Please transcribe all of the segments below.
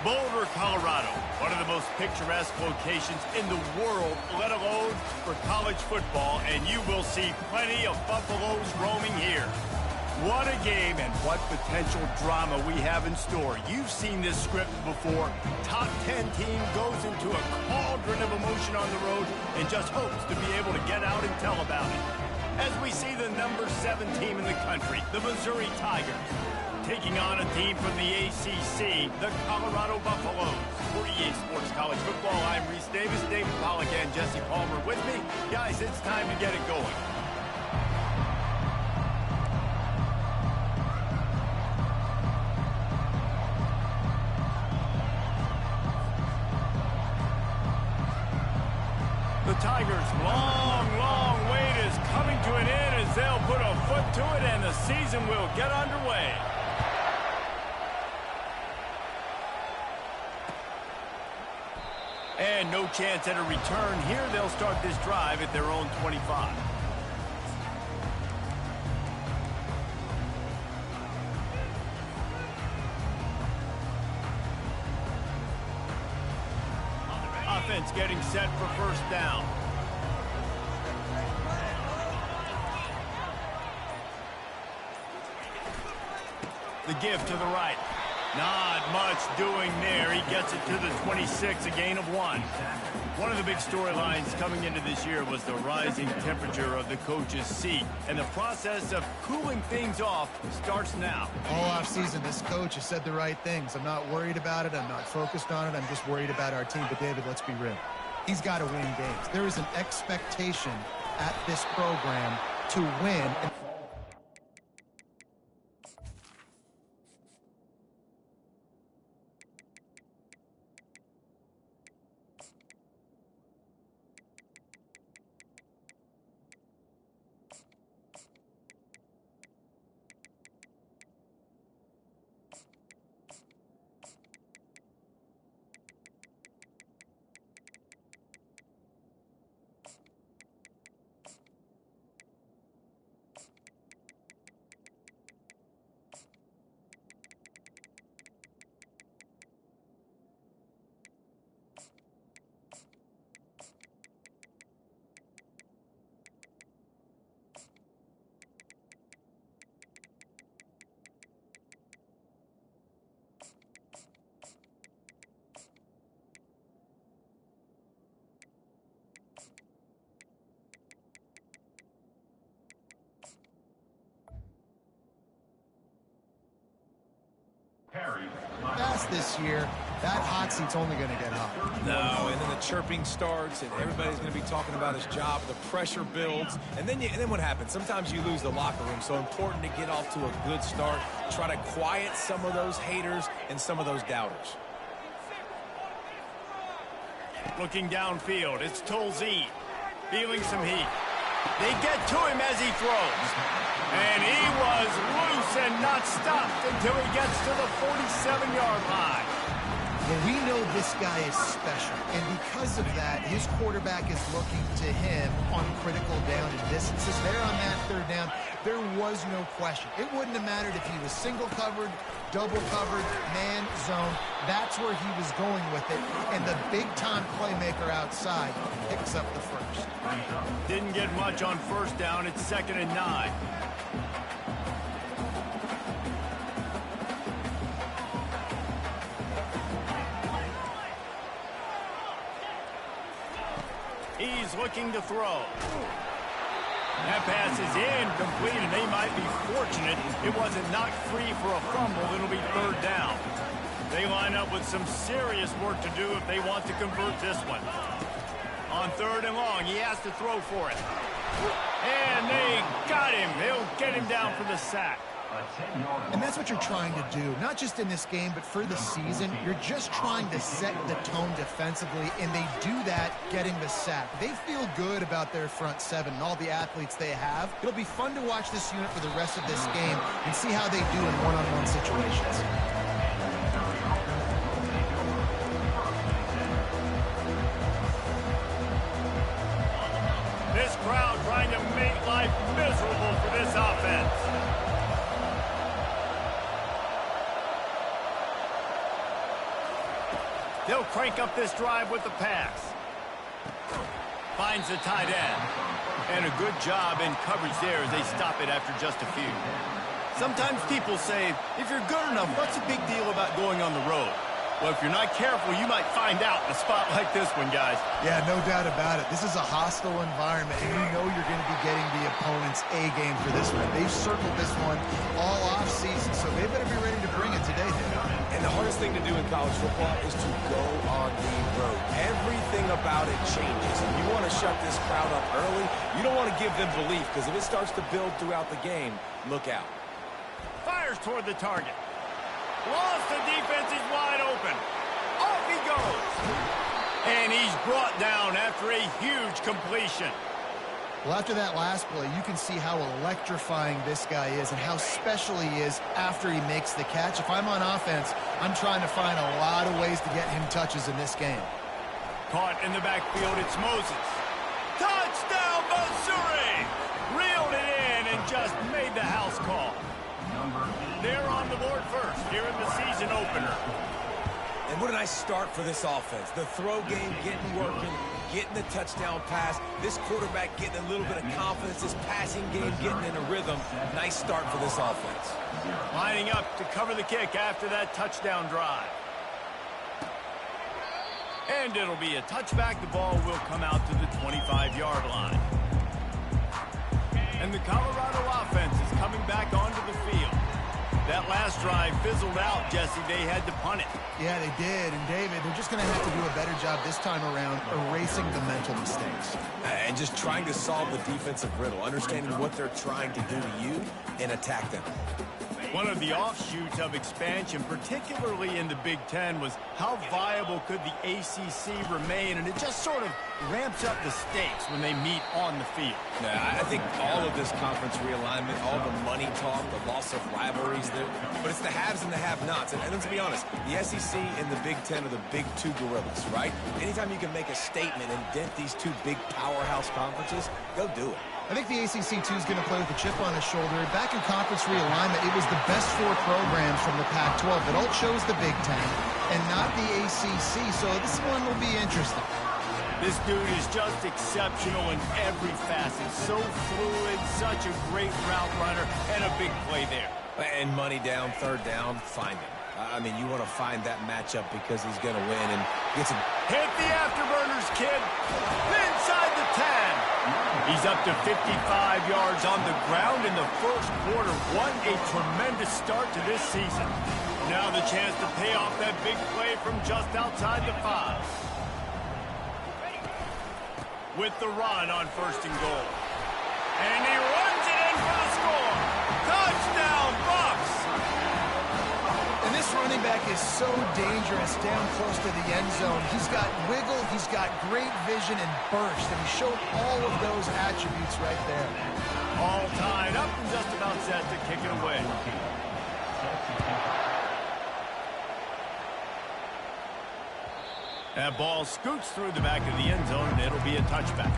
Boulder, Colorado, one of the most picturesque locations in the world, let alone for college football, and you will see plenty of Buffaloes roaming here. What a game and what potential drama we have in store. You've seen this script before. Top 10 team goes into a cauldron of emotion on the road and just hopes to be able to get out and tell about it. As we see the number 7 team in the country, the Missouri Tigers, taking on a team from the ACC, the Colorado Buffaloes. For EA Sports College Football, I'm Reese Davis, David Pollack, and Jesse Palmer with me. Guys, it's time to get it going. The Tigers' long wait is coming to an end as they'll put a foot to it and the season will get underway. And no chance at a return here. They'll start this drive at their own 25. Offense getting set for first down. The give to the right. Not much doing there. He gets it to the 26, a gain of 1. One of the big storylines coming into this year was the rising temperature of the coach's seat. And the process of cooling things off starts now. All offseason, this coach has said the right things. I'm not worried about it. I'm not focused on it. I'm just worried about our team. But, David, let's be real. He's got to win games. There is an expectation at this program to win. Fast this year, that hot seat's only going to get hot. No, and then the chirping starts, and everybody's going to be talking about his job. The pressure builds, and then what happens? Sometimes you lose the locker room, so important to get off to a good start. Try to quiet some of those haters and some of those doubters. Looking downfield, it's Tolzien, feeling some heat. They get to him as he throws. And he was loose and not stopped until he gets to the 47-yard line. Well, we know this guy is special, and because of that, his quarterback is looking to him on critical down and distances. There on that third down, there was no question. It wouldn't have mattered if he was single covered, double covered, man, zone. That's where he was going with it, and the big-time playmaker outside picks up the first. Didn't get much on first down. It's 2nd and 9. He's looking to throw. That pass is incomplete, and they might be fortunate it wasn't knocked free for a fumble. It'll be 3rd down. They line up with some serious work to do if they want to convert this one. On 3rd and long, he has to throw for it. And they got him. They'll get him down for the sack. And that's what you're trying to do, not just in this game, but for the season. You're just trying to set the tone defensively, and they do that getting the sack. They feel good about their front seven and all the athletes they have. It'll be fun to watch this unit for the rest of this game and see how they do in one-on-one situations. This crowd trying to make life miserable for this offense. They'll crank up this drive with the pass. Finds the tight end. And a good job in coverage there as they stop it after just a few. Sometimes people say, if you're good enough, what's the big deal about going on the road? Well, if you're not careful, you might find out in a spot like this one, guys. Yeah, no doubt about it. This is a hostile environment, and you know you're going to be getting the opponent's A game for this one. They've circled this one all off-season, so they better be ready to bring it today, Dave. And the hardest thing to do in college football is to go on the road. Everything about it changes. And you want to shut this crowd up early. You don't want to give them belief, because if it starts to build throughout the game, look out. Fires toward the target. Lost, the defense is wide open. Off he goes. And he's brought down after a huge completion. Well, after that last play, you can see how electrifying this guy is and how special he is after he makes the catch. If I'm on offense, I'm trying to find a lot of ways to get him touches in this game. Caught in the backfield, it's Moses. Touchdown, Missouri! Reeled it in and just made the house call. They're on the board first here in the season opener. And what a nice start for this offense. The throw game getting working, getting the touchdown pass. This quarterback getting a little bit of confidence. This passing game getting in a rhythm. Nice start for this offense. Lining up to cover the kick after that touchdown drive. And it'll be a touchback. The ball will come out to the 25-yard line. And the Colorado offense is coming back onto the field. That last drive fizzled out, Jesse. They had to punt it. Yeah, they did. And, David, they're just going to have to do a better job this time around erasing the mental mistakes. And just trying to solve the defensive riddle, understanding what they're trying to do to you and attack them. One of the offshoots of expansion, particularly in the Big Ten, was how viable could the ACC remain, and it just sort of ramps up the stakes when they meet on the field. Yeah, I think all of this conference realignment, all the money talk, the loss of rivalries, but it's the haves and the have-nots. And let's be honest, the SEC and the Big Ten are the big two gorillas, right? Anytime you can make a statement and dent these two big powerhouse conferences, go do it. I think the ACC, too, is going to play with a chip on his shoulder. Back in conference realignment, it was the best four programs from the Pac-12 that all chose the Big Ten and not the ACC, so this one will be interesting. This dude is just exceptional in every facet. So fluid, such a great route runner, and a big play there. And money down, third down, find him. I mean, you want to find that matchup because he's going to win and get some. Hit the afterburners, kid. Inside the 10. He's up to 55 yards on the ground in the first quarter. What a tremendous start to this season. Now the chance to pay off that big play from just outside the 5. With the run on first and goal. And he runs it in for the score. Touchdown, Bucks! And this running back is so dangerous down close to the end zone. He's got wiggle, he's got great vision and burst, and he showed all of those attributes right there. All tied up and just about set to kick it away. That ball scoots through the back of the end zone, and it'll be a touchback.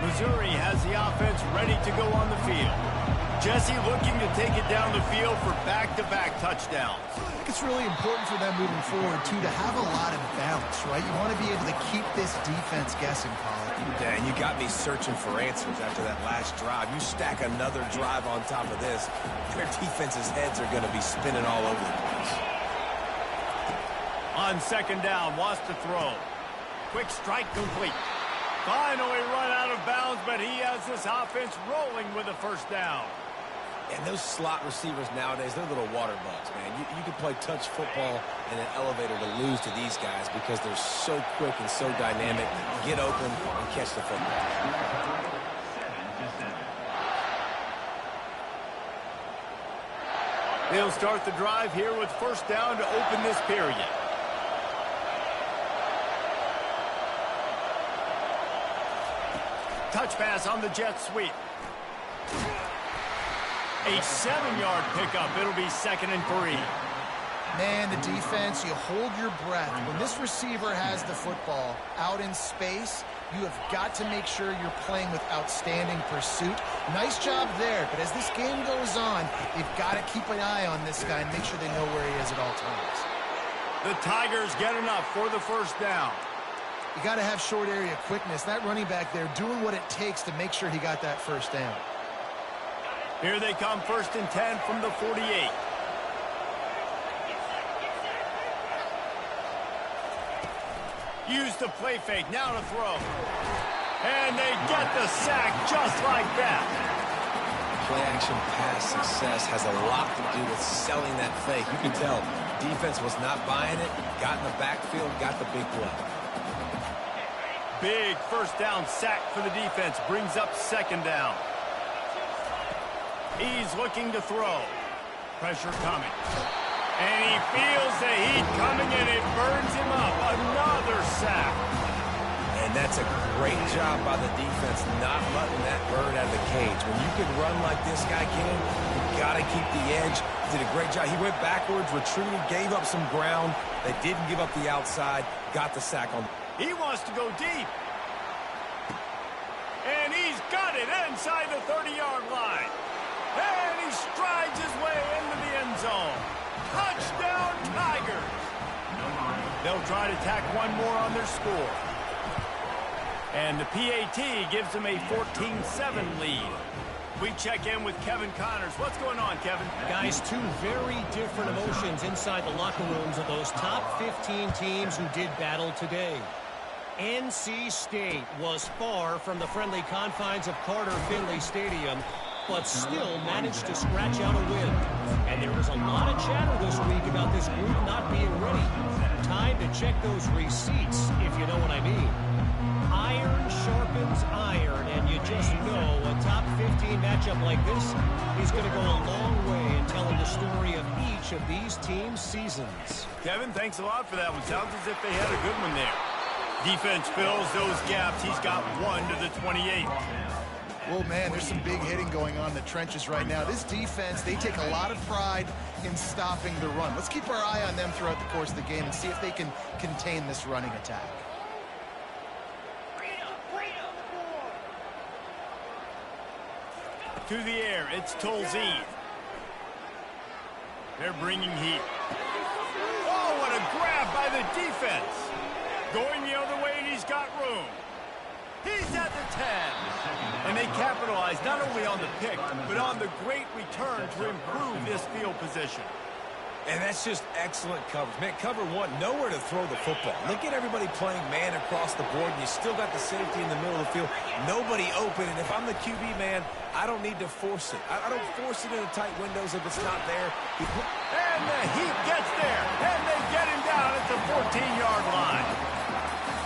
Missouri has the offense ready to go on the field. Jesse looking to take it down the field for back-to-back touchdowns. I think it's really important for them moving forward, too, to have a lot of bounce, right? You want to be able to keep this defense guessing, Colin. Yeah, and you got me searching for answers after that last drive. You stack another drive on top of this, their defense's heads are going to be spinning all over the place. On second down, wants to throw. Quick strike complete. Finally run out of bounds, but he has this offense rolling with a first down. And those slot receivers nowadays, they're little water bugs, man. You can play touch football in an elevator to lose to these guys because they're so quick and so dynamic. Get open and catch the football. They'll start the drive here with first down to open this period. Touch pass on the jet sweep. A 7-yard pickup. It'll be 2nd and 3. Man, the defense, you hold your breath. When this receiver has the football out in space, You have got to make sure you're playing with outstanding pursuit. Nice job there, but as this game goes on, they've got to keep an eye on this guy and make sure they know where he is at all times. The Tigers get enough for the first down. You got to have short area quickness. That running back there doing what it takes to make sure he got that first down. Here they come, 1st and 10 from the 48. Use the play fake, now to throw. And they get the sack just like that. Play-action pass success has a lot to do with selling that fake. You can tell defense was not buying it, got in the backfield, got the big play. Big first down sack for the defense, brings up 2nd down. He's looking to throw. Pressure coming. And he feels the heat coming, and it burns him up. Another sack. And that's a great job by the defense, not letting that bird out of the cage. When you can run like this guy can, you got to keep the edge. Did a great job. He went backwards, retreated, gave up some ground. They didn't give up the outside, got the sack on. He wants to go deep. And he's got it inside the 30-yard line. And he strides his way into the end zone. Touchdown, Tigers. They'll try to tack one more on their score. And the PAT gives them a 14-7 lead. We check in with Kevin Connors. What's going on, Kevin? Guys, two very different emotions inside the locker rooms of those top 15 teams who did battle today. NC State was far from the friendly confines of Carter Finley Stadium, but still managed to scratch out a win. And there was a lot of chatter this week about this group not being ready. Time to check those receipts, if you know what I mean. Iron sharpens iron, and you just know a top 15 matchup like this is going to go a long way in telling the story of each of these teams' seasons. Kevin, thanks a lot for that one. Sounds as if they had a good one there. Defense fills those gaps. He's got 1 to the 28. Well, man, there's some big hitting going on in the trenches right now. This defense, they take a lot of pride in stopping the run. Let's keep our eye on them throughout the course of the game and see if they can contain this running attack. To the air, it's Tolzien. They're bringing heat. Oh, what a grab by the defense. Going the other way, and he's got room. He's at the 10. And they capitalize not only on the pick, but on the great return to improve this field position. And that's just excellent coverage. Man, cover one, nowhere to throw the football. Look at everybody playing man across the board, and you still got the safety in the middle of the field. Nobody open, and if I'm the QB, man, I don't need to force it. I don't force it into tight windows if it's not there. And the heat gets there, and they get him down at the 14-yard line.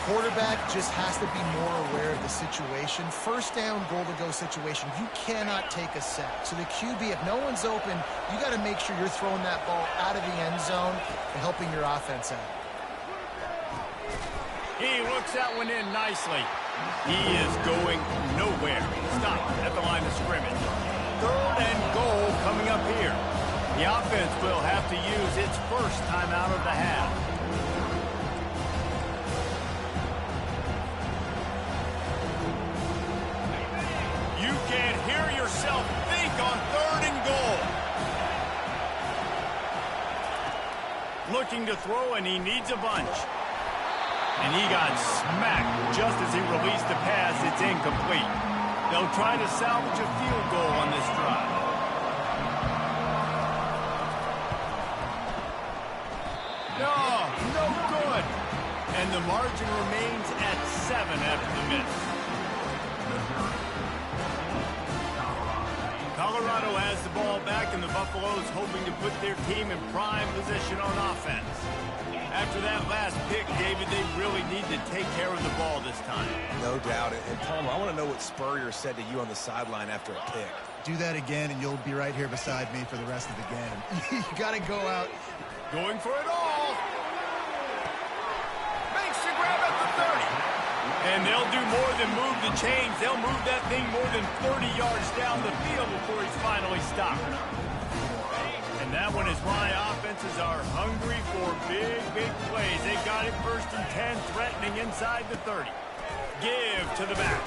Quarterback just has to be more aware of the situation. First down, goal-to-go situation. You cannot take a sack. So the QB, if no one's open, you got to make sure you're throwing that ball out of the end zone and helping your offense out. He looks that one in nicely. He is going nowhere. Stop at the line of scrimmage. 3rd and goal coming up here. The offense will have to use its first time out of the half. You can hear yourself think on 3rd and goal. Looking to throw, and he needs a bunch. And he got smacked just as he released the pass. It's incomplete. They'll try to salvage a field goal on this drive. No good. And the margin remains at 7 after the miss. Colorado has the ball back, and the Buffaloes hoping to put their team in prime position on offense. After that last pick, David, they really need to take care of the ball this time. No doubt. And Palmer, I want to know what Spurrier said to you on the sideline after a pick. Do that again, and you'll be right here beside me for the rest of the game. You got to go out. Going for it all. Makes the grab at the 30. And they'll do more than move the chains. They'll move that thing more than 30 yards down the field before he's finally stopped. And that one is why offenses are hungry for big plays. They got it 1st and 10, threatening inside the 30. Give to the back.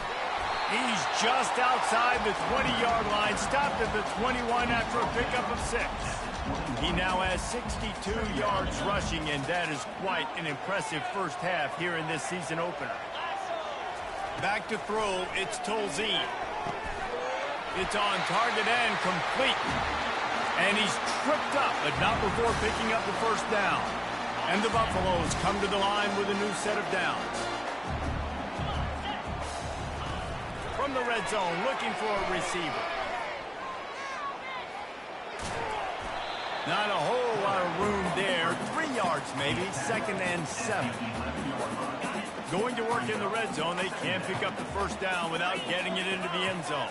He's just outside the 20-yard line, stopped at the 21 after a pickup of 6. He now has 62 yards rushing, and that is quite an impressive first half here in this season opener. Back to throw, it's Tolzien. It's on target and complete. And he's tripped up, but not before picking up the first down. And the Buffaloes come to the line with a new set of downs. From the red zone, looking for a receiver. Not a whole lot of room there. 3 yards maybe, 2nd and 7. Going to work in the red zone, they can't pick up the first down without getting it into the end zone.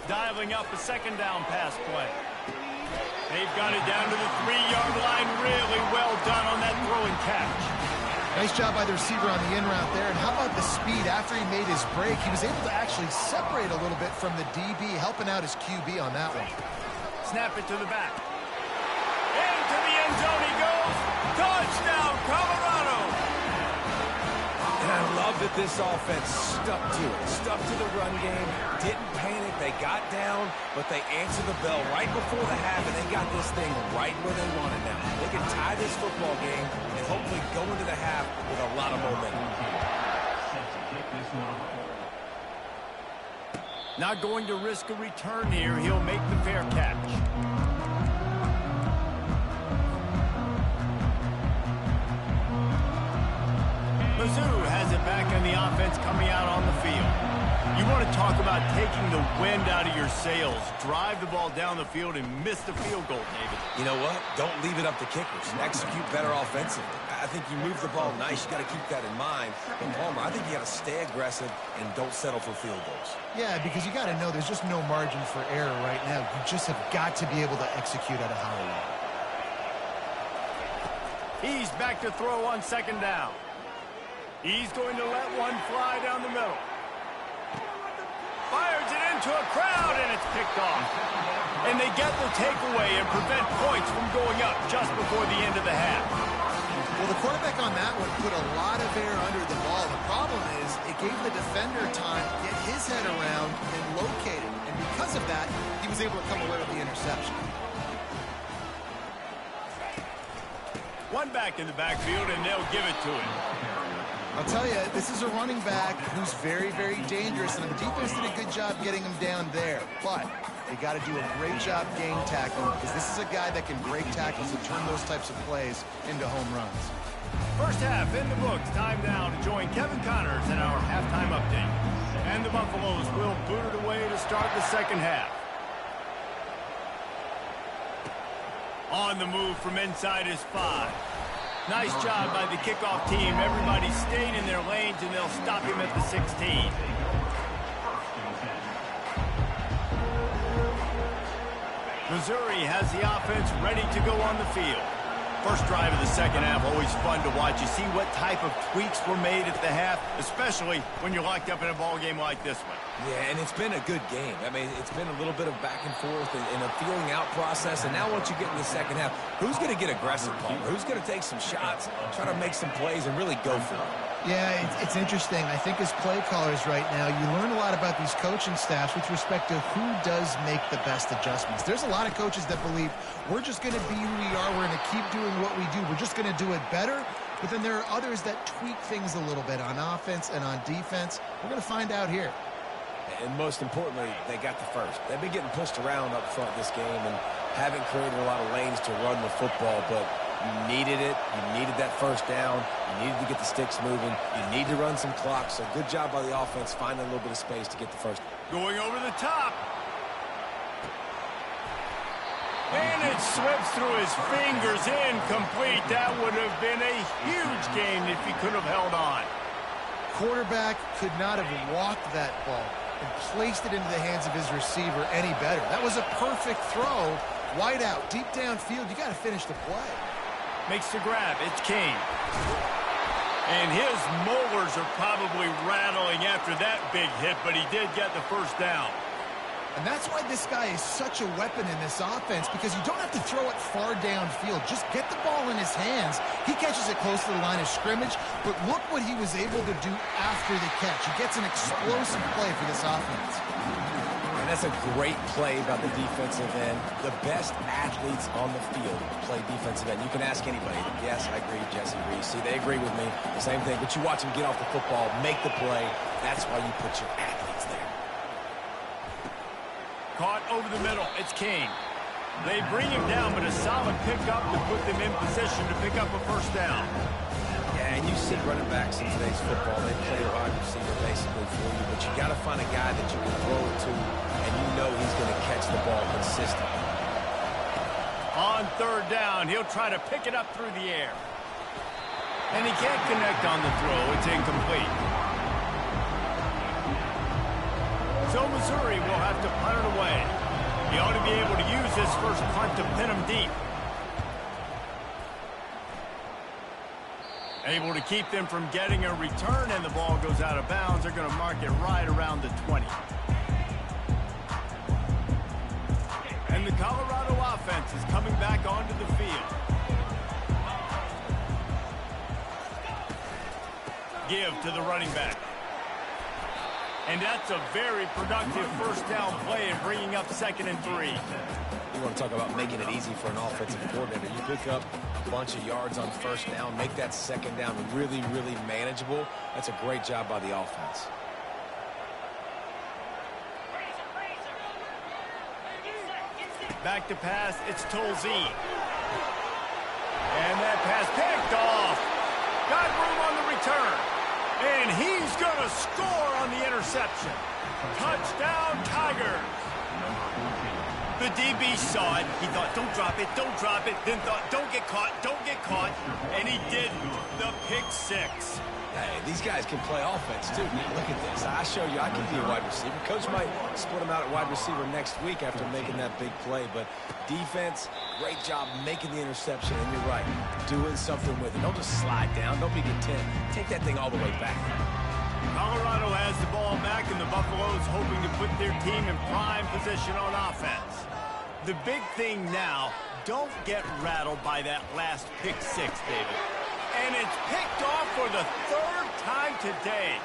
Dialing up a 2nd down pass play. They've got it down to the 3-yard line. Really well done on that throw and catch. Nice job by the receiver on the in route there. And how about the speed after he made his break? He was able to actually separate a little bit from the DB, helping out his QB on that one. Snap it to the back. Into the end zone he goes. Touchdown, Colorado. And I love that this offense stuck to it. Stuck to the run game. Didn't panic. They got down, but they answered the bell right before the half, and they got this thing right where they want it now. They can tie this football game and hopefully go into the half with a lot of momentum. Not going to risk a return here. He'll make the fair catch. Mizzou has it back in the offense coming out on the field. You want to talk about taking the wind out of your sails. Drive the ball down the field and miss the field goal, David. You know what? Don't leave it up to kickers. Execute better offensively. I think you move the ball nice. You got to keep that in mind. But Palmer, I think you got to stay aggressive and don't settle for field goals. Yeah, because you got to know there's just no margin for error right now. You just have got to be able to execute at a high level. He's back to throw on 2nd down. He's going to let one fly down the middle. Fires it into a crowd, and it's picked off. And they get the takeaway and prevent points from going up just before the end of the half. Well, the quarterback on that one put a lot of air under the ball. The problem is it gave the defender time to get his head around and locate it. And because of that, he was able to come away with the interception. One back in the backfield, and they'll give it to him. I'll tell you, this is a running back who's very, very dangerous, and the defense did a good job getting him down there. But they got to do a great job game tackling, because this is a guy that can break tackles and turn those types of plays into home runs. First half in the books. Time now to join Kevin Connors in our halftime update. And the Buffaloes will boot it away to start the second half. On the move from inside is 5. Nice job by the kickoff team. Everybody stayed in their lanes, and they'll stop him at the 16. Missouri has the offense ready to go on the field. First drive of the second half, always fun to watch. You see what type of tweaks were made at the half, especially when you're locked up in a ball game like this one. Yeah, and it's been a good game. I mean, it's been a little bit of back and forth and a feeling out process. And now once you get in the second half, who's going to get aggressive, Palmer? Who's going to take some shots, try to make some plays, and really go for it? Yeah, it's interesting. I think as play callers right now, you learn a lot about these coaching staffs with respect to who does make the best adjustments. There's a lot of coaches that believe we're just going to be who we are. We're going to keep doing what we do. We're just going to do it better. But then there are others that tweak things a little bit on offense and on defense. We're going to find out here. And most importantly, they got the first. They've been getting pushed around up front this game and haven't created a lot of lanes to run the football, but you needed it. You needed that first down. You needed to get the sticks moving. You need to run some clock. So good job by the offense finding a little bit of space to get the first. Going over the top. And it slips through his fingers, incomplete. That would have been a huge gain if he could have held on. Quarterback could not have walked that ball and placed it into the hands of his receiver any better. That was a perfect throw. Wide out, deep downfield. You got to finish the play. Makes the grab. It's Kane. And his molars are probably rattling after that big hit, but he did get the first down. And that's why this guy is such a weapon in this offense, because you don't have to throw it far downfield. Just get the ball in his hands. He catches it close to the line of scrimmage, but look what he was able to do after the catch. He gets an explosive play for this offense. And that's a great play by the defensive end. The best athletes on the field play defensive end. You can ask anybody. Yes, I agree, Jesse Reese. See, they agree with me. The same thing. But you watch him get off the football, make the play. That's why you put your athletes there. Caught over the middle. It's King. They bring him down, but a solid pickup to put them in position to pick up a first down. Yeah, and you see running backs in today's football, they play wide receiver basically for you, but you got to find a guy that you can throw it to, and you know he's going to catch the ball consistently. On third down, he'll try to pick it up through the air. And he can't connect on the throw. It's incomplete. So Missouri will have to punt it away. He ought to be able to use this first punt to pin him deep. Able to keep them from getting a return, and the ball goes out of bounds. They're going to mark it right around the 20. And the Colorado offense is coming back onto the field. Give to the running back. And that's a very productive first down play and bringing up 2nd and 3. You want to talk about making it easy for an offensive coordinator. You pick up a bunch of yards on first down, make that 2nd down really, really manageable. That's a great job by the offense. Back to pass, it's Tolzien. And that pass picked off. Got room on the return. And he's going to score on the interception. Touchdown, Tigers. The DB saw it. He thought, don't drop it, don't drop it. Then thought, don't get caught, don't get caught. And he didn't. The pick 6. Hey, these guys can play offense, too. Now, look at this. I show you I can be a wide receiver. Coach might split him out at wide receiver next week after making that big play. But defense, great job making the interception. And you're right, doing something with it. Don't just slide down. Don't be content. Take that thing all the way back. Colorado has the ball back, and the Buffaloes hoping to put their team in prime position on offense. The big thing now, don't get rattled by that last pick 6, David. And it's picked off for the 3rd time today.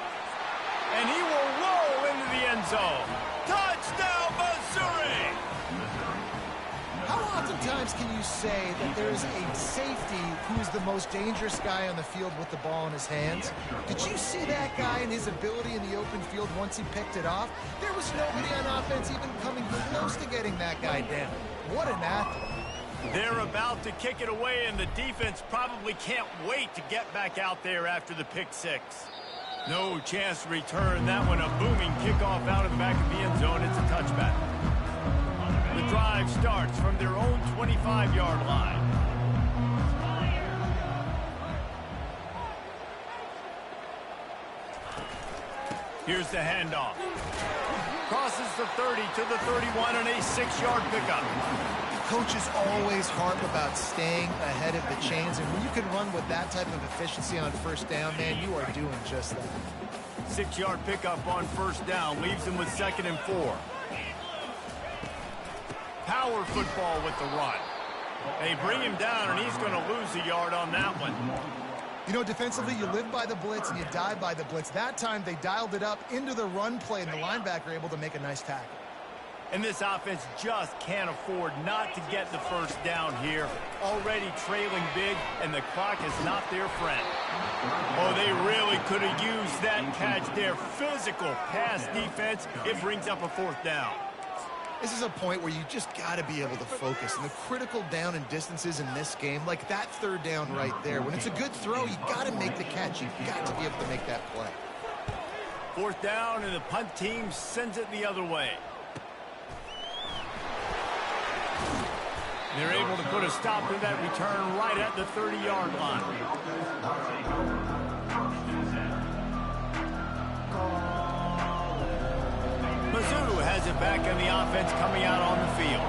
And he will roll into the end zone. Touchdown, Missouri! How oftentimes can you say that there's a safety who's the most dangerous guy on the field with the ball in his hands? Did you see that guy and his ability in the open field once he picked it off? There was nobody on offense even coming close to getting that guy down. What an athlete. They're about to kick it away, and the defense probably can't wait to get back out there after the pick 6. No chance to return that one. A booming kickoff out of the back of the end zone. It's a touchback. The drive starts from their own 25-yard line. Here's the handoff. Crosses the 30 to the 31 and a 6-yard pickup. Coaches always harp about staying ahead of the chains, and when you can run with that type of efficiency on first down, man, you are doing just that. 6-yard pickup on first down leaves them with 2nd and 4. Power football with the run. They bring him down, and he's going to lose a yard on that one. You know, defensively, you live by the blitz and you die by the blitz. That time, they dialed it up into the run play, and the linebacker able to make a nice tackle. And this offense just can't afford not to get the first down here. Already trailing big, and the clock is not their friend. Oh, they really could have used that catch. Their physical pass defense, it brings up a 4th down. This is a point where you just got to be able to focus. And the critical down and distances in this game, like that 3rd down right there, when it's a good throw, you got to make the catch. You've got to be able to make that play. 4th down, and the punt team sends it the other way. They're able to put a stop to that return right at the 30-yard line. Mizzou has it back in the offense coming out on the field.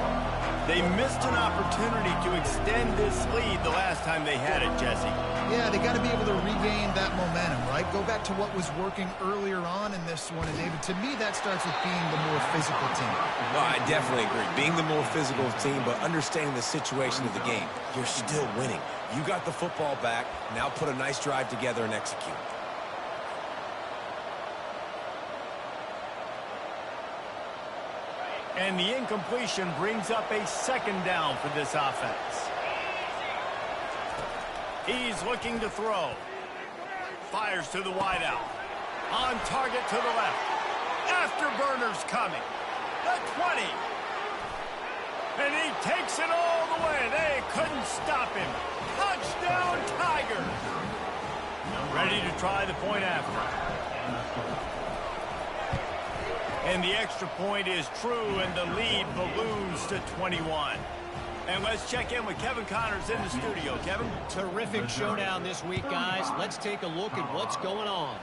They missed an opportunity to extend this lead the last time they had it, Jesse. Yeah, they got to be able to regain that momentum, right? Go back to what was working earlier on in this one. And, David, to me, that starts with being the more physical team. Well, I definitely agree. Being the more physical team, but understanding the situation of the game. You're still winning. You got the football back. Now put a nice drive together and execute. And the incompletion brings up a second down for this offense. He's looking to throw. Fires to the wideout. On target to the left. Afterburner's coming. The 20. And he takes it all the way. They couldn't stop him. Touchdown, Tigers. Ready to try the point after. And the extra point is true, and the lead balloons to 21. And let's check in with Kevin Connors in the studio. Kevin? Terrific showdown this week, guys. Let's take a look at what's going on.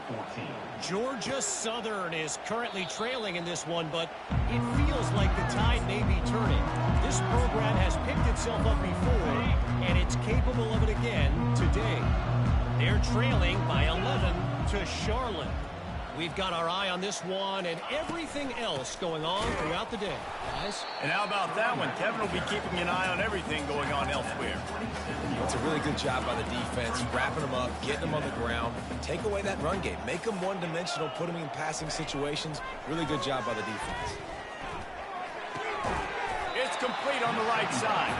Georgia Southern is currently trailing in this one, but it feels like the tide may be turning. This program has picked itself up before, and it's capable of it again today. They're trailing by 11 to Charlotte. We've got our eye on this one and everything else going on throughout the day, guys. And how about that one? Kevin will be keeping an eye on everything going on elsewhere. It's a really good job by the defense, wrapping them up, getting them on the ground. Take away that run game. Make them one-dimensional, put them in passing situations. Really good job by the defense. It's complete on the right side.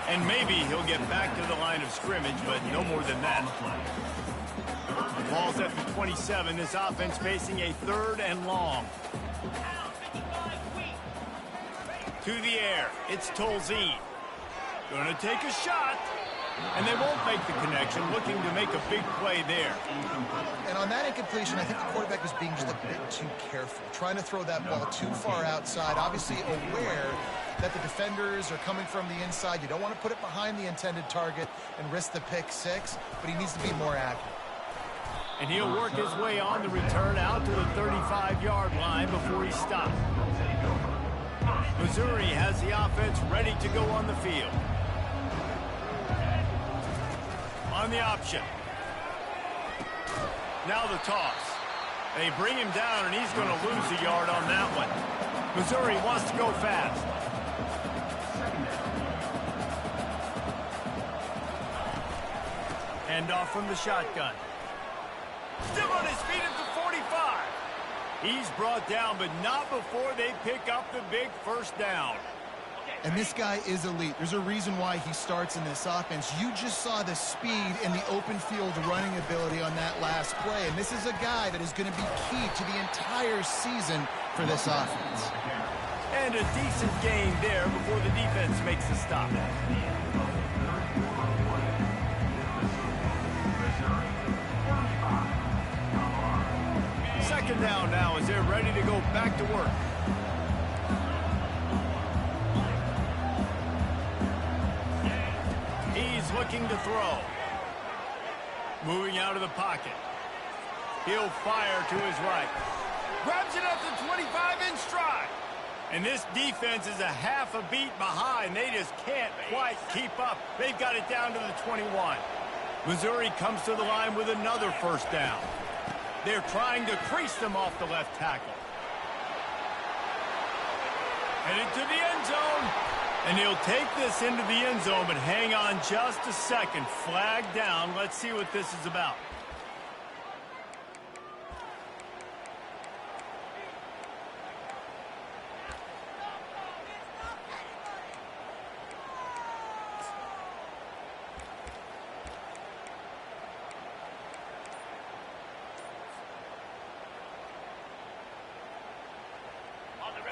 And maybe he'll get back to the line of scrimmage, but no more than that. Ball's at the 27. This offense facing a 3rd and long. To the air. It's Tolzien. Going to take a shot. And they won't make the connection. Looking to make a big play there. And on that incompletion, I think the quarterback was being just a bit too careful. Trying to throw that ball too far outside. Obviously aware that the defenders are coming from the inside. You don't want to put it behind the intended target and risk the pick six. But he needs to be more accurate. And he'll work his way on the return out to the 35-yard line before he stopped. Missouri has the offense ready to go on the field. On the option. Now the toss. They bring him down, and he's going to lose a yard on that one. Missouri wants to go fast. Hand off from the shotgun. Still on his feet at the 45. He's brought down, but not before they pick up the big first down. And this guy is elite. There's a reason why he starts in this offense. You just saw the speed and the open field running ability on that last play. And this is a guy that is going to be key to the entire season for this offense. And a decent gain there before the defense makes the stop. Second down now as they're ready to go back to work. He's looking to throw. Moving out of the pocket. He'll fire to his right. Grabs it at the 25 in stride. And this defense is a half a beat behind. They just can't quite keep up. They've got it down to the 21. Missouri comes to the line with another first down. They're trying to crease them off the left tackle. Headed to the end zone. And he'll take this into the end zone, but hang on just a second. Flag down. Let's see what this is about.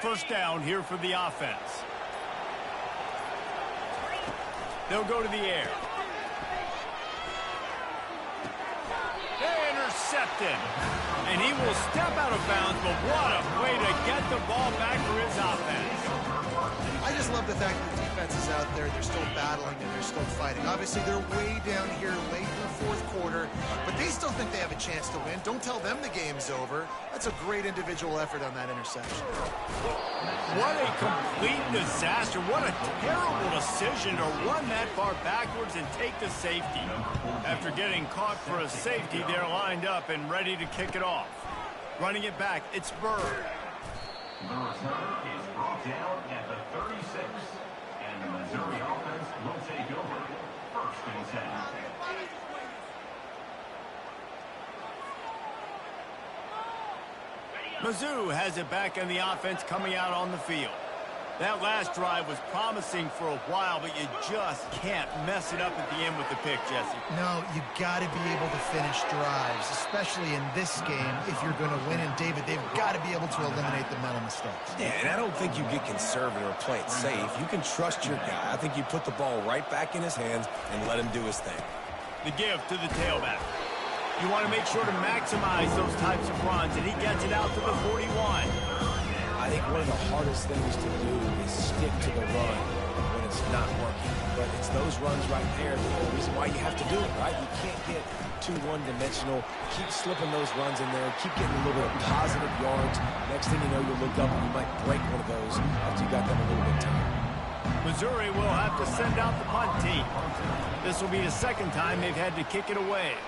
First down here for the offense. They'll go to the air. They intercept him. And he will step out of bounds, but what a way to get the ball back for his offense. I just love the fact that the defense is out there. They're still battling and they're still fighting. Obviously, they're way down here late in the fourth quarter, but they still think they have a chance to win. Don't tell them the game's over. That's a great individual effort on that interception. What a complete disaster. What a terrible decision to run that far backwards and take the safety. After getting caught for a safety, they're lined up and ready to kick it off. Running it back, it's Bird. The return is brought down at the 36, and the Missouri offense will take over. First and 10. Mizzou has it back in the offense coming out on the field. That last drive was promising for a while, but you just can't mess it up at the end with the pick, Jesse. No, you got to be able to finish drives, especially in this game. If you're going to win, and David, they've got to be able to eliminate the mental mistakes. Yeah, and I don't think you get conservative or play it safe. You can trust your guy. I think you put the ball right back in his hands and let him do his thing. The give to the tailback. You want to make sure to maximize those types of runs, and he gets it out to the 41. I think one of the hardest things to do is stick to the run when it's not working. But it's those runs right there that are the reason why you have to do it, right? You can't get too one-dimensional. Keep slipping those runs in there. Keep getting a little bit of positive yards. Next thing you know, you look up and you might break one of those after you got them a little bit tired. Missouri will have to send out the punt team. This will be the second time they've had to kick it away.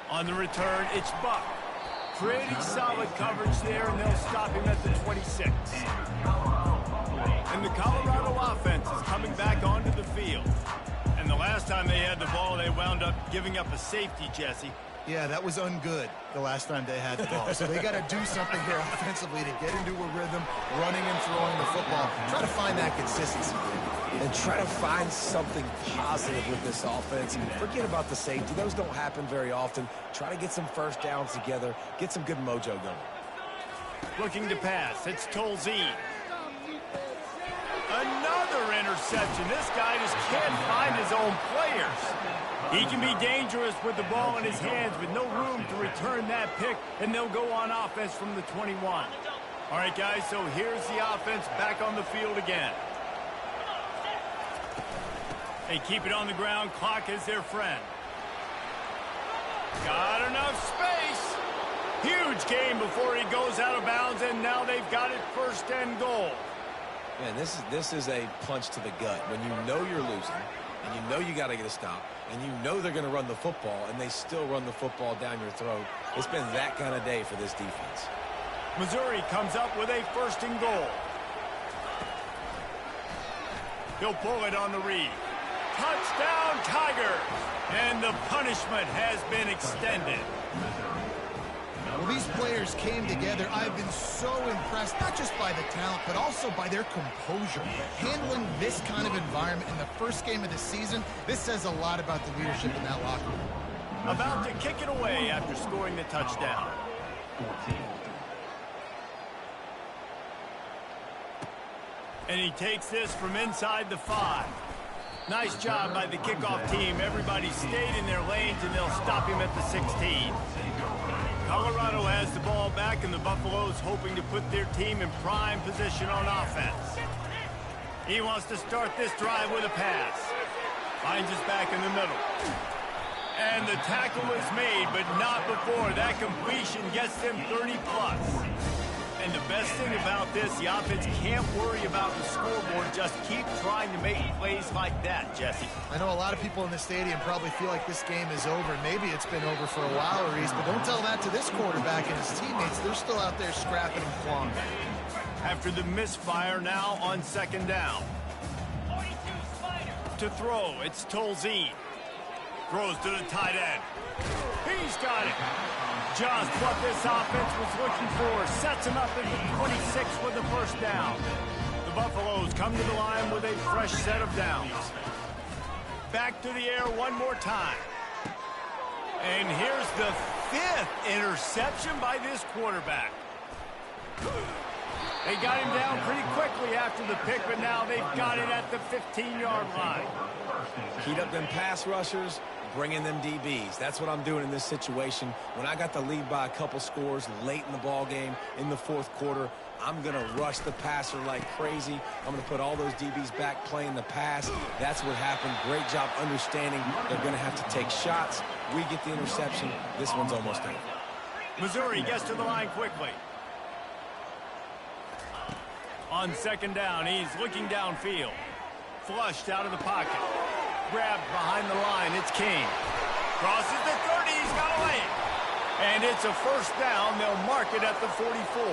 On the return, it's Buck. Pretty solid coverage there, and they'll stop him at the 26. And the Colorado offense is coming back onto the field. And the last time they had the ball, they wound up giving up a safety, Jesse. Yeah, that was ungood the last time they had the ball. So they got to do something here offensively to get into a rhythm, running and throwing the football. Try to find that consistency. And try to find something positive with this offense. Forget about the safety. Those don't happen very often. Try to get some first downs together. Get some good mojo going. Looking to pass. It's Tolzien. Another interception. This guy just can't find his own players. He can be dangerous with the ball in his hands with no room to return that pick, and they'll go on offense from the 21. All right, guys, so here's the offense back on the field again. They keep it on the ground. Clock is their friend. Got enough space. Huge game before he goes out of bounds, and now they've got it first and goal. Man, this is a punch to the gut. When you know you're losing, and you know you got to get a stop, and you know they're going to run the football, and they still run the football down your throat. It's been that kind of day for this defense. Missouri comes up with a first and goal. He'll pull it on the read. Touchdown, Tigers! And the punishment has been extended. Well, these players came together. I've been so impressed, not just by the talent, but also by their composure. Handling this kind of environment in the first game of the season, this says a lot about the leadership in that locker room. About to kick it away after scoring the touchdown. 14. And he takes this from inside the 5. Nice job by the kickoff team. Everybody stayed in their lanes, and they'll stop him at the 16. Colorado has the ball back, and the Buffaloes hoping to put their team in prime position on offense. He wants to start this drive with a pass. Finds us back in the middle. And the tackle is made, but not before. That completion gets them 30+. And the best thing about this, the offense can't worry about the scoreboard. Just keep trying to make plays like that, Jesse. I know a lot of people in the stadium probably feel like this game is over. Maybe it's been over for a while, Reese, but don't tell that to this quarterback and his teammates. They're still out there scrapping and clawing. After the misfire, now on second down. To throw, it's Tolzien. Throws to the tight end. He's got it. Just what this offense was looking for. Sets him up at the 26 with the first down. The Buffaloes come to the line with a fresh set of downs. Back to the air one more time. And here's the 5th interception by this quarterback. They got him down pretty quickly after the pick, but now they've got it at the 15-yard line. Heat up them pass rushers, bring in them DBs. That's what I'm doing in this situation. When I got the lead by a couple scores late in the ball game, in the 4th quarter, I'm going to rush the passer like crazy. I'm going to put all those DBs back playing the pass. That's what happened. Great job understanding they're going to have to take shots. We get the interception. This one's almost over. Missouri gets to the line quickly. On second down, he's looking downfield. Flushed out of the pocket. Grabbed behind the line. It's King. Crosses the 30. He's got to lay it. And it's a first down. They'll mark it at the 44.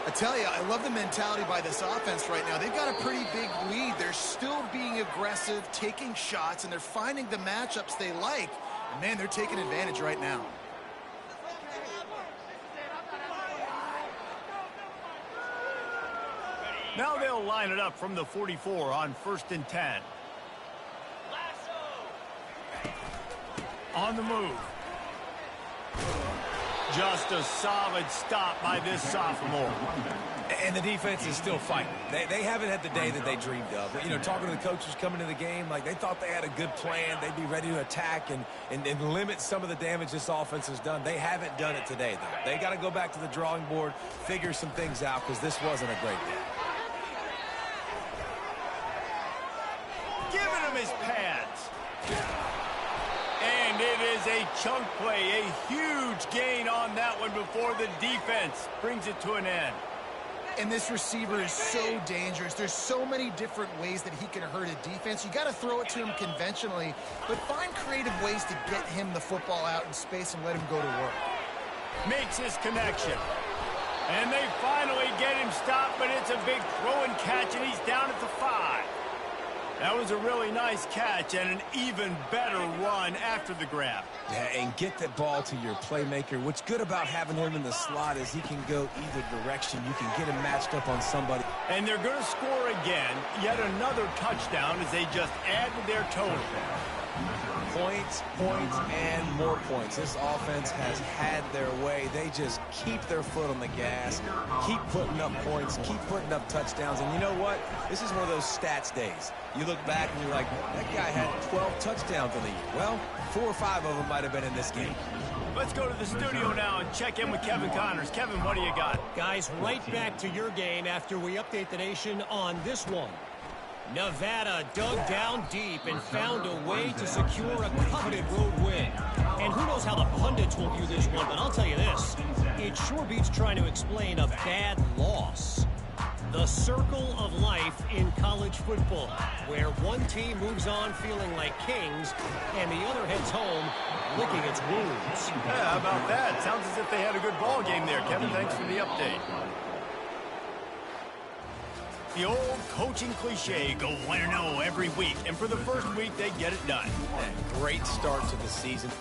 I tell you, I love the mentality by this offense right now. They've got a pretty big lead. They're still being aggressive, taking shots, and they're finding the matchups they like. And, man, they're taking advantage right now. Now they'll line it up from the 44 on 1st and 10. On the move. Just a solid stop by this sophomore. And the defense is still fighting. They haven't had the day that they dreamed of. You know, talking to the coaches coming to the game, like they thought they had a good plan. They'd be ready to attack and limit some of the damage this offense has done. They haven't done it today, though. They got to go back to the drawing board, figure some things out, because this wasn't a great day. Giving him his pads. And it is a chunk play, a huge gain on that one before the defense brings it to an end. And this receiver is so dangerous. There's so many different ways that he can hurt a defense. You got to throw it to him conventionally, but find creative ways to get him the football out in space and let him go to work. Makes his connection. And they finally get him stopped, but it's a big throw and catch, and he's down at the 5. That was a really nice catch and an even better run after the grab. Yeah, and get that ball to your playmaker. What's good about having him in the slot is he can go either direction. You can get him matched up on somebody. And they're going to score again. Yet another touchdown as they just add to their total. Points, points, and more points. This offense has had their way. They just keep their foot on the gas, keep putting up points, keep putting up touchdowns. And you know what? This is one of those stats days. You look back and you're like, that guy had 12 touchdowns in the year. Well, 4 or 5 of them might have been in this game. Let's go to the studio now and check in with Kevin Connors. Kevin, what do you got? Guys, right back to your game after we update the nation on this one. Nevada dug down deep and found a way to secure a coveted road win. And who knows how the pundits will view this one, but I'll tell you this. It sure beats trying to explain a bad loss. The circle of life in college football, where one team moves on feeling like kings and the other heads home licking its wounds. Yeah, how about that? Sounds as if they had a good ball game there. Kevin, thanks for the update. The old coaching cliche, go 1-0 every week. And for the first week, they get it done. And great start to the season.